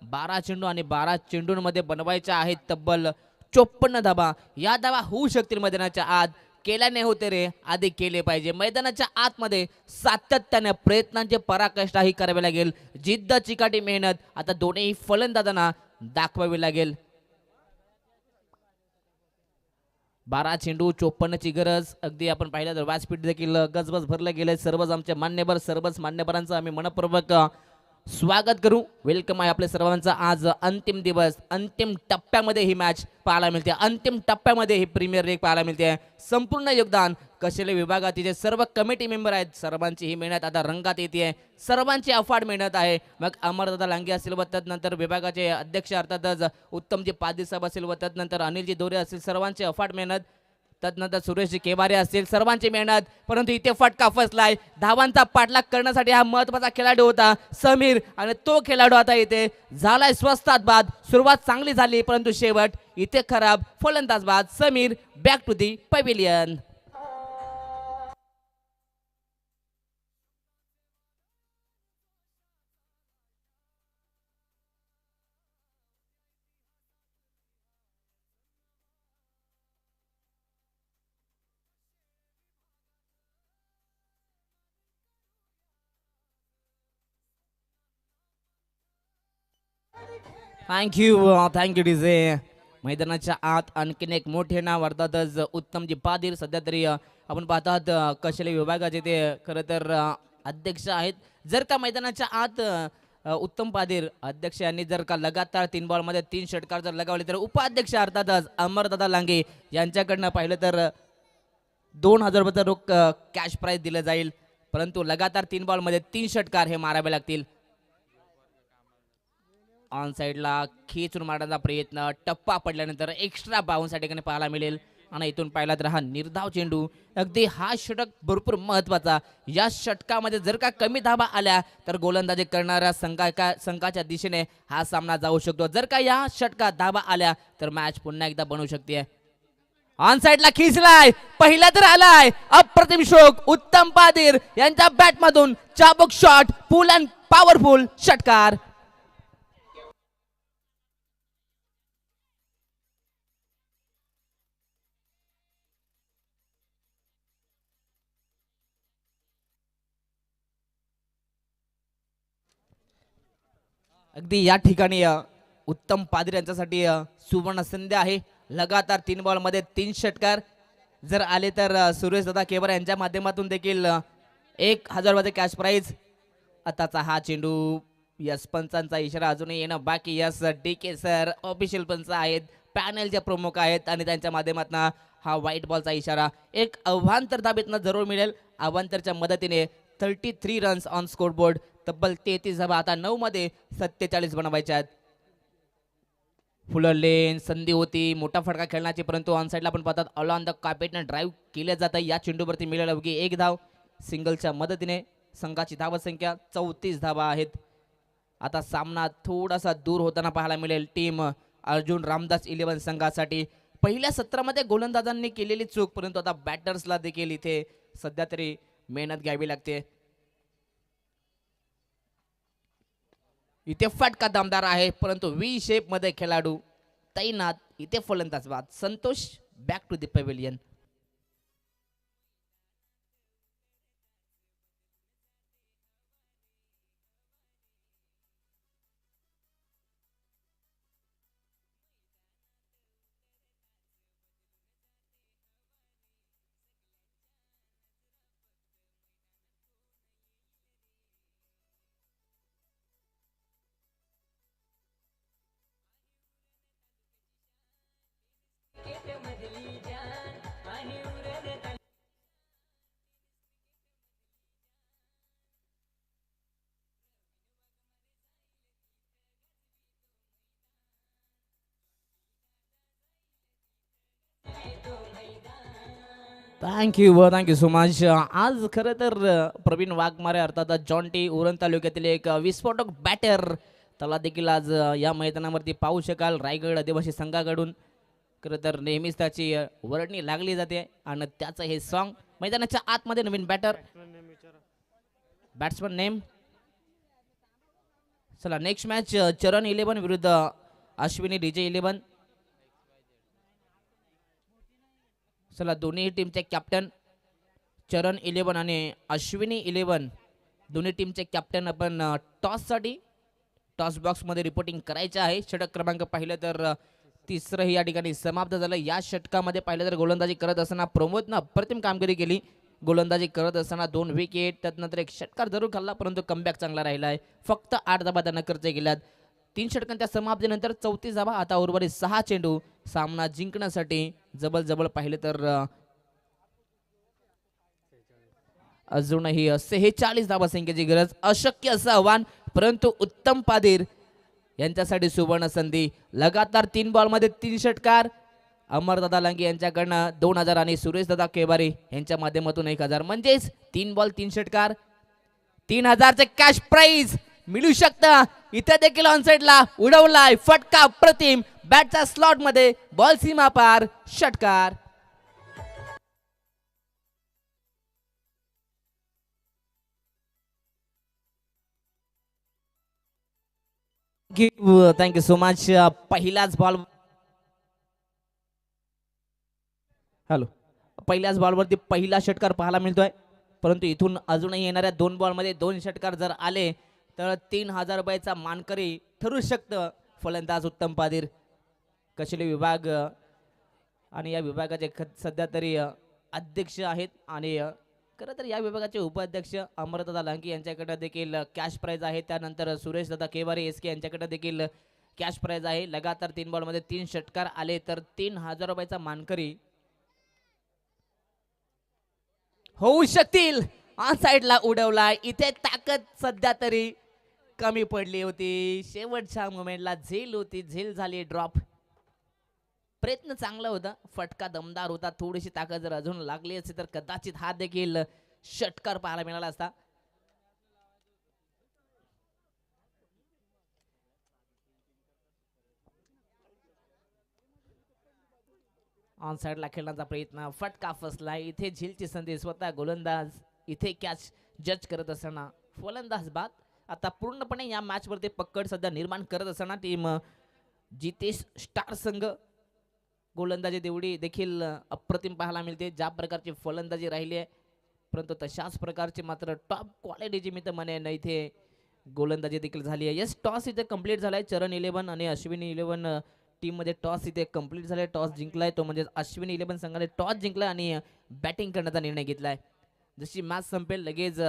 12 चेंडू आणि 12 चेंडूंमध्ये बनवायच्या आहेत तब्बल 54 धावा. या धावा होऊ शकतील मैदानाच्या आत. केल्याने होते रे, आधी केले पाहिजे. मैदानाच्या आतमध्ये सातत्याने प्रयत्नांचे पराकाष्ठाही करावी लागेल. जिद्द, चिकाटी, मेहनत आता दोन्ही फलंदाजांना दाखवावी लागेल. 12 चेंडू 54ची गरज. अगदी आपण पाहिलं तर व्यासपीठ देखील गजबज भरलं गेलंय. सर्वच आमचे मान्यवर, सर्वच मान्यवरांचं आम्ही मनपूर्वक स्वागत करू. वेलकम आहे आपल्या सर्वांचं. आज अंतिम दिवस, अंतिम टप्प्यामध्ये ही मॅच पाहायला मिळते. अंतिम टप्प्यामध्ये ही प्रीमियर लीग पाहायला मिळते. संपूर्ण योगदान कौशल्य विभागातील जे सर्व कमिटी मेंबर आहेत, सर्वांची ही मेहनत आता रंगात येते. सर्वांची अफाट मेहनत आहे. मग अमरदादा लांगे असेल व त्यानंतर विभागाचे अध्यक्ष अर्थातच उत्तमजी पादी साहेब असेल व त्यानंतर अनिलजी दोरे असतील, सर्वांची अफाट मेहनत. त्यानंतर सुरेशजी केवारे असतील, सर्वांची मेहनत. परंतु इथे फटका फसलाय. धावांचा पाठलाग करण्यासाठी हा महत्वाचा खेळाडू होता समीर, आणि तो खेळाडू आता इथे झालाय स्वस्तात बाद. सुरुवात चांगली झाली परंतु शेवट इथे खराब. फलंदाज बाद. Sameer back to the pavilion. Thank you DJ. मैदानाच्या आत आणखीन एक मोठे नाव अर्थातच उत्तमजी पादीर. सध्या तरी आपण पाहतात कौशल्य विभागाचे ते खरं तर अध्यक्ष आहेत. जर का मैदानाच्या आत उत्तम पादीर अध्यक्ष यांनी जर का लगातार 3 बॉलमध्ये 3 षटकार जर लगावले तर उपाध्यक्ष अर्थातच अमरदादा लांगे यांच्याकडनं पाहिलं तर 2000 रुपयाचा रोख कॅश प्राईज दिलं जाईल. परंतु लगातार 3 बॉलमध्ये 3 षटकार हे मारावे लागतील. ऑन साईडला खेचून मारण्याचा प्रयत्न, टप्पा पडल्यानंतर एक्स्ट्रा बाउन्स या ठिकाणी पाहायला मिळेल. आणि इथून पाहिला तर हा निर्धाव चेंडू, अगदी हा षटक भरपूर महत्वाचा. या षटकामध्ये जर का कमी धाबा आल्या तर गोलंदाजी करणाऱ्या संघाच्या दिशेने हा सामना जाऊ शकतो. जर का या षटकात धाबा आल्या तर मॅच पुन्हा एकदा बनू शकते. ऑन साईडला खिचलाय, पहिला तर आलाय. अप्रतिम शोक उत्तम पादीर यांच्या बॅटमधून. चाबूक शॉट, फुल अँड पॉवरफुल षटकार. अगदी या ठिकाणी उत्तम पादरी यांच्यासाठी सुवर्ण संधी आहे. लगातार 3 बॉलमध्ये 3 षटकार जर आले तर सुरेश दादा केवरा यांच्या माध्यमातून देखील 1000 रुपये कॅश प्राईज. आताचा हा चेंडू, यस पंचांचा इशारा अजूनही येणं बाकी. यस डी के सर ऑफिशियल पंच आहेत, पॅनलचे प्रमुख आहेत आणि त्यांच्या माध्यमातून हा व्हाईट बॉलचा इशारा. एक अवांतर धाबेतनं जरूर मिळेल. अवांतरच्या मदतीने 33 रन्स ऑन स्कोरबोर्ड. तब्बल 33 धाबा आता 9 मध्ये 47 बनवायच्या आहेत. फुलर लेन संधी होती मोठा फटका खेळण्याची, परंतु ऑन साईडला आपण पाहतात ऑल ऑन द कार्पेटनं ड्राईव्ह केलं जातं. या चेंडूवरती मिळेल अवघी 1 धाव. सिंगलच्या मदतीने संघाची धावसंख्या 34 धावा आहेत. आता सामना थोडासा दूर होताना पाहायला मिळेल टीम अर्जुन रामदास 11 संघासाठी. पहिल्या सत्रामध्ये गोलंदाजांनी केलेली चूक, परंतु आता बॅटर्सला देखील इथे सध्या तरी मेहनत घ्यावी लागते. इथे फटका दमदार आहे परंतु वी शेप मध्ये खेळाडू तैनात. इथे फलंदाज बाद. Santosh back to the pavilion. Thank you so much. आज खरं तर प्रवीण वाघमारे अर्थात जॉन्टी उरण तालुक्यातील एक विस्फोटक बॅटर त्याला देखील आज या मैदानावरती पाहू शकाल. रायगड आदिवासी संघाकडून खरं तर नेहमीच त्याची वर्णी लागली जाते आणि त्याचं हे सॉन्ग. मैदानाच्या आतमध्ये नवीन बॅटर, बॅट्समन नेम. चला नेक्स्ट मॅच चरण 11 विरुद्ध अश्विनी डीजे 11. चला दोन्ही टीमचे कॅप्टन चरण 11 आणि अश्विनी 11 दोन्ही टीमचे कॅप्टन आपण टॉससाठी टॉस बॉक्समध्ये रिपोर्टिंग करायचे आहे. षटक क्रमांक पाहिलं तर तिसरं या ठिकाणी समाप्त झालं. या षटकामध्ये पाहिलं तर गोलंदाजी करत असताना प्रमोदनं अप्रतिम कामगिरी केली. गोलंदाजी करत असताना 2 विकेट त्यानंतर एक षटकार जरूर खाल्ला परंतु कमबॅक चांगला राहिला आहे. फक्त 8 धाबा त्यांना खर्च केल्यात. 3 षटकांच्या समाप्तीनंतर 34 धाबा. आता उर्वरित 6 चेंडू सामना जिंकण्यासाठी जबल पाहिलं तर अजूनही 46 धाबा संख्येची गरज. अशक्य असं आव्हान परंतु उत्तम पादीर यांच्यासाठी सुवर्ण संधी. लगातार 3 बॉलमध्ये 3 षटकार. अमरदादा लांगे यांच्याकडनं 2000 आणि सुरेशदादा केबारी यांच्या माध्यमातून 1000 म्हणजेच 3 बॉल 3 षटकार 3000चे कॅश प्राइज मिळू शकतं. इथे देखील ऑनसाइडला उडवलाय फटका प्रतिम बॅटच्या स्लॉट मध्ये बॉल सीमा पार षटकार. Thank you so much. पहिलाच बॉल पहिल्याच बॉलवरती पहिला षटकार पाहायला मिळतोय परंतु इथून अजूनही येणाऱ्या 2 बॉलमध्ये 2 षटकार जर आले तर 3000 रुपयाचा मानकरी ठरू शकतं फलंदाज उत्तम पादीर. कौशल्य विभाग आणि या विभागाचे सध्या तरी अध्यक्ष आहेत आणि खरं तर या विभागाचे उपाध्यक्ष अमरदादा लांगे यांच्याकडे देखील कॅश प्राइज आहे. त्यानंतर सुरेशदादा केवारे SK यांच्याकडे देखील कॅश प्राइज आहे. लगातार 3 बॉलमध्ये 3 षटकार आले तर 3000 रुपयाचा मानकरी होऊ शकतील. ऑन साइडला उडवलाय. इथे ताकद सध्या तरी कमी पडली होती. शेवटच्या मोमेंटला झेल होती. झेल झाली ड्रॉप. प्रयत्न चांगला होता. फटका दमदार होता. थोडीशी ताकद जर अजून लागली असती तर कदाचित हा देखील षटकार पाहायला मिळाला असता. ऑन साइडला खेळण्याचा प्रयत्न फटका फसला. इथे झेलची संधी स्वतः गोलंदाज इथे कॅच जज करत असताना फलंदाज बाद. आता पूर्णपणे या मॅच वरती पकड सध्या निर्माण करत असताना टीम जितेश स्टार संघ गोलंदाजी तेवढी देखील अप्रतिम पाहायला मिळते. ज्या प्रकारची फलंदाजी राहिली आहे परंतु तशाच प्रकारची मात्र टॉप क्वालिटीची मी तर म्हणेन इथे गोलंदाजी देखील झाली आहे. यस टॉस इथे कंप्लीट झालाय. चरण 11 आणि अश्विनी 11 टीम मध्ये टॉस इथे कंप्लीट झालाय. टॉस जिंकलाय तो म्हणजे अश्विनी 11 संघाने टॉस जिंकलाय आणि बॅटिंग करण्याचा निर्णय घेतलाय. जशी मॅच संपेल लगेच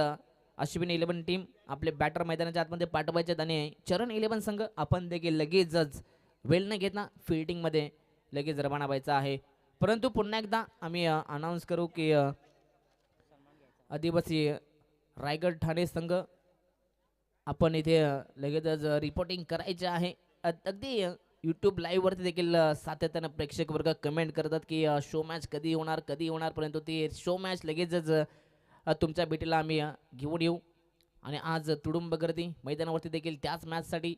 अश्विनी 11 टीम आपले बॅटर मैदानाच्या आतमध्ये पाठवायचे आणि चरण 11 संघ आपण देखील लगेचच वेळ न घेता फिल्डिंग मध्ये लगेच रवाना व्हायचा आहे. परंतु पुन्हा एकदा आम्ही अनाउन्स करू की आदिवासी रायगड ठाणे संघ आपण इथे लगेचच रिपोर्टिंग करायचे आहे. अगदी यूट्यूब लाईव्ह वरती देखील सातत्यानं प्रेक्षक वर्ग कमेंट करतात की शो मॅच कधी होणार परंतु ती शो मॅच लगेचच तुमच्या भेटीला आम्ही घेऊन येऊ. आणि आज तुडुंब गर्दी मैदानावरती देखील त्याच मॅचसाठी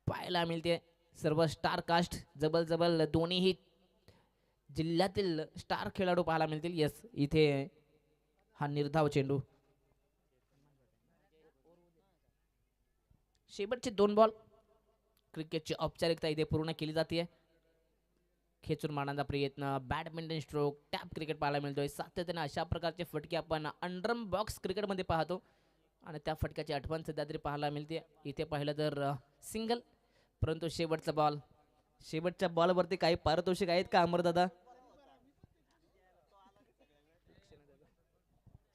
पाहायला मिळते. सर्व स्टार कास्ट जबल दोन्हीही जिल्ह्यातील स्टार खेळाडू पाहायला मिळतील. यस इथे हा निर्धाव चेंडू शेवटचे 2 बॉल क्रिकेटची औपचारिकता इथे पूर्ण केली जाते. खेचून मारण्याचा प्रयत्न बॅडमिंटन स्ट्रोक टॅप क्रिकेट पाहायला मिळतोय. सातत्याने अशा प्रकारचे फटके आपण अंडरम बॉक्स क्रिकेटमध्ये पाहतो आणि त्या फटक्याची आठवण सध्या तरी पाहायला मिळते. इथे पाहिलं तर सिंगल परंतु शेवटच्या बॉलवरती काही पारितोषिक आहेत का अमरदादा?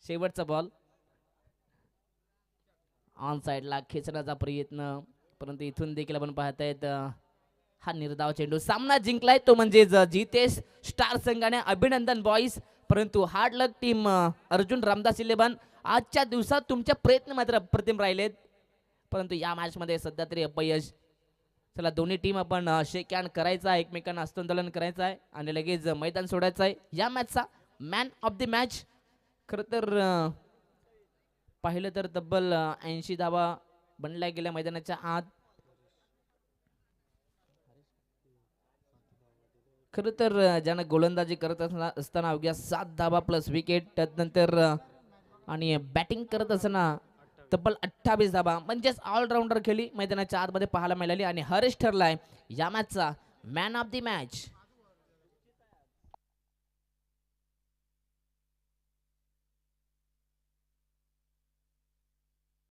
शेवटचा बॉल ऑन साइडला खेचण्याचा प्रयत्न परंतु इथून देखील आपण पाहतायत हा निर्धाव चेंडू. सामना जिंकलाय तो म्हणजे जितेश स्टार संघाने. अभिनंदन बॉईज. परंतु हार्ड लक टीम अर्जुन रामदास 11 आजच्या दिवसात तुमचे प्रयत्न मात्र अप्रतिम राहिलेत परंतु या मॅच मध्ये सध्या तरी अपयश. चला दोन्ही टीम आपण शेक हँड करायचा आहे. एकमेकांना हस्तांदोलन करायचं आहे आणि लगेच मैदान सोडायचं आहे. या मॅचचा मॅन ऑफ द मॅच खरं तर पाहिलं तर तब्बल 80 धावा बनल्या गेल्या मैदानाच्या आत. खरं तर ज्यानं गोलंदाजी करत असताना अवघ्या 7 धावा प्लस विकेट त्यानंतर आणि बॅटिंग करत असताना तब्बल 28 धावा म्हणजेच ऑलराऊंडर खेळी मैदानाच्या आतमध्ये पाहायला मिळाली आणि हरीश ठरलाय या मॅचचा मॅन ऑफ द मॅच.